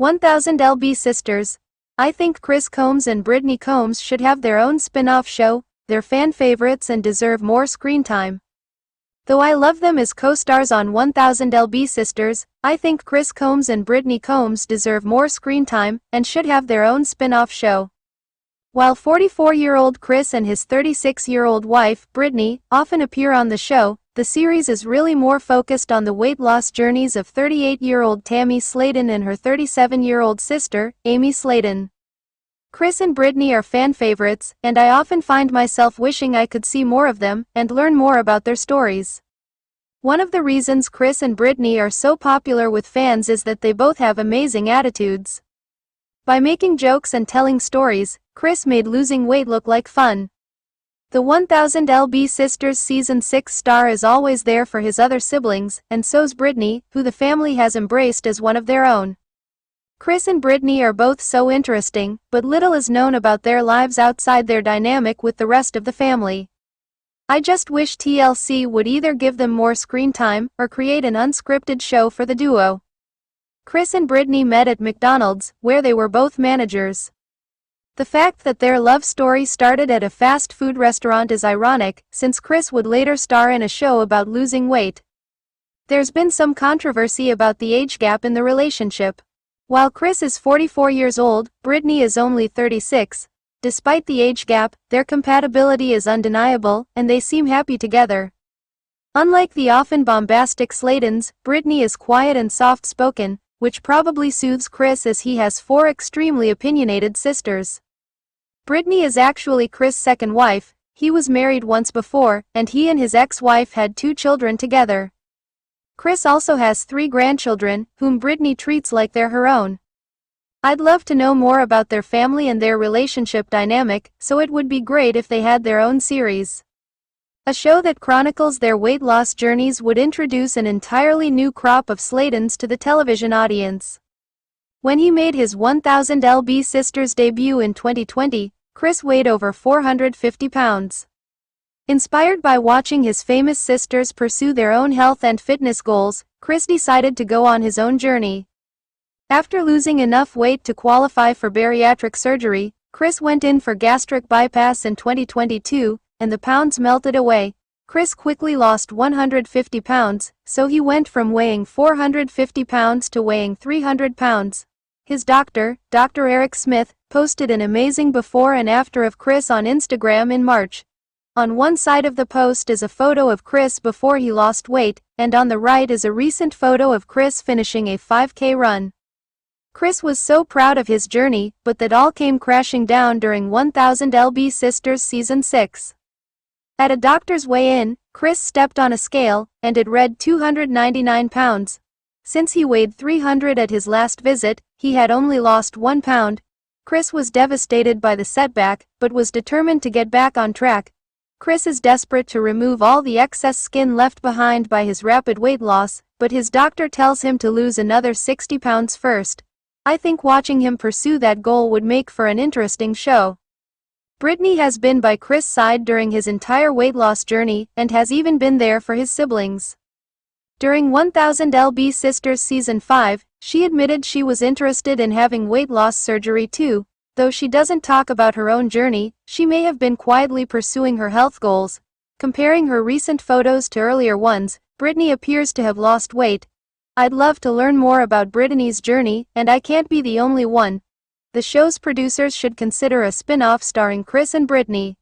1000 Sisters. I think Chris Combs and Brittany Combs should have their own spin-off show. They're fan favorites and deserve more screen time. Though I love them as co-stars on 1000 Sisters, I think Chris Combs and Brittany Combs deserve more screen time and should have their own spin-off show. While 44-year-old Chris and his 36-year-old wife, Brittany, often appear on the show, the series is really more focused on the weight loss journeys of 38-year-old Tammy Sladen and her 37-year-old sister, Amy Sladen. Chris and Brittany are fan favorites, and I often find myself wishing I could see more of them and learn more about their stories. One of the reasons Chris and Brittany are so popular with fans is that they both have amazing attitudes. By making jokes and telling stories, Chris made losing weight look like fun. The 1000 Sisters Season 6 star is always there for his other siblings, and so's Brittany, who the family has embraced as one of their own. Chris and Brittany are both so interesting, but little is known about their lives outside their dynamic with the rest of the family. I just wish TLC would either give them more screen time or create an unscripted show for the duo. Chris and Brittany met at McDonald's, where they were both managers. The fact that their love story started at a fast food restaurant is ironic, since Chris would later star in a show about losing weight. There's been some controversy about the age gap in the relationship. While Chris is 44 years old, Brittany is only 36. Despite the age gap, their compatibility is undeniable, and they seem happy together. Unlike the often bombastic Sladens, Brittany is quiet and soft-spoken, which probably soothes Chris as he has 4 extremely opinionated sisters. Brittany is actually Chris' second wife. He was married once before, and he and his ex-wife had 2 children together. Chris also has 3 grandchildren, whom Brittany treats like they're her own. I'd love to know more about their family and their relationship dynamic, so it would be great if they had their own series. A show that chronicles their weight loss journeys would introduce an entirely new crop of Sladens to the television audience. When he made his 1000 Sisters debut in 2020, Chris weighed over 450 pounds. Inspired by watching his famous sisters pursue their own health and fitness goals, Chris decided to go on his own journey. After losing enough weight to qualify for bariatric surgery, Chris went in for gastric bypass in 2022, and the pounds melted away. Chris quickly lost 150 pounds, so he went from weighing 450 pounds to weighing 300 pounds. His doctor, Dr. Eric Smith, posted an amazing before and after of Chris on Instagram in March. On one side of the post is a photo of Chris before he lost weight, and on the right is a recent photo of Chris finishing a 5K run. Chris was so proud of his journey, but that all came crashing down during 1000 Sisters Season 6. At a doctor's weigh-in, Chris stepped on a scale, and it read 299 pounds. Since he weighed 300 at his last visit, he had only lost 1 pound. Chris was devastated by the setback, but was determined to get back on track. Chris is desperate to remove all the excess skin left behind by his rapid weight loss, but his doctor tells him to lose another 60 pounds first. I think watching him pursue that goal would make for an interesting show. Brittany has been by Chris' side during his entire weight loss journey, and has even been there for his siblings. During 1000 Sisters Season 5, she admitted she was interested in having weight loss surgery too. Though she doesn't talk about her own journey, she may have been quietly pursuing her health goals. Comparing her recent photos to earlier ones, Brittany appears to have lost weight. I'd love to learn more about Brittany's journey, and I can't be the only one. The show's producers should consider a spin-off starring Chris and Brittany.